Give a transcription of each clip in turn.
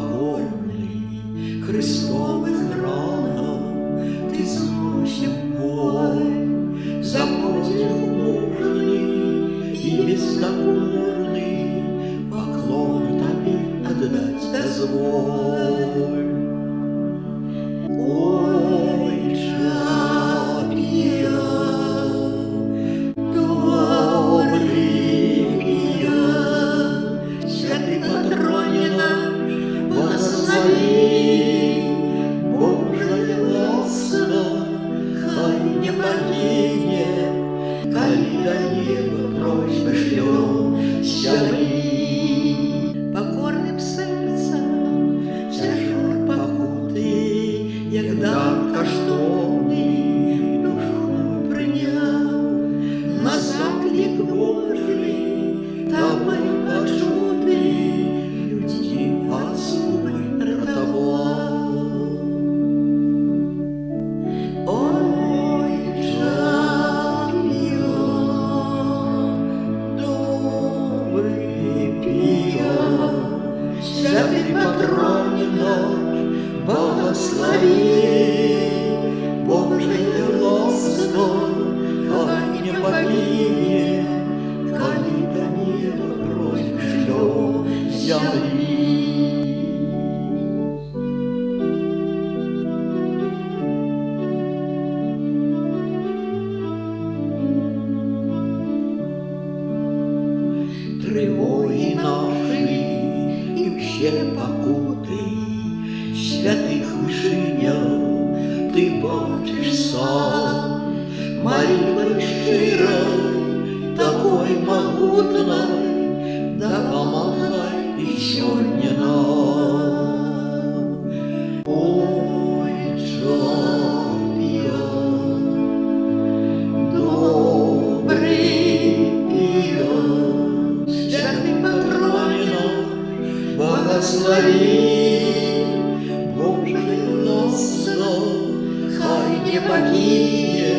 покорний Христових ранах, ти зносив бой, за подвиг мужний и безнакорный, поклон тобі отдать дозволь. Коли до неба просьбы шлем сяли, покорным сердцем тяжор покути, як дар коштовний душу прийняв, на заклик Божий тобою почутий, людьми особи рятував. Святый патроне наш, благослови, Божие ласко, коли не покине, коли до неба просьбы шлем земли. Тривоги наші і ще покути, святих вишиняв ти бачиш сам, молитвой щирой, такой могутной, допомагай і сьогодні нам. Ой, чемпіон, добрий піон, святий патроне наш, благослови, Божие ласко, хай не покине,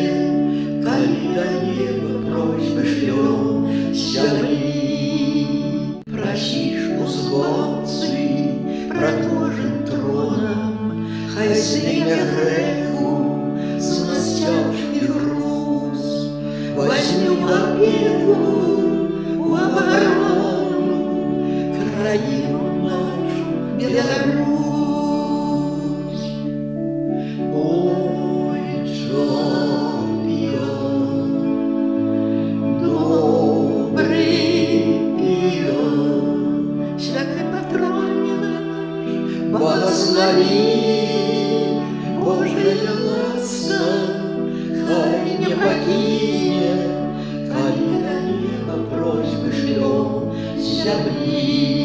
коли до неба просьбы шлем земли. Просишь у звонцы пред Божьим троном, хай снимет греху с нас тяжкий груз, возьмем в опеку, в оборону краину нашу Беларусь. Ой, чемпион, добрый пион, святый патроне наш, благослови, Божия ласка, хай не покине, коли до неба просьбы шлем земли.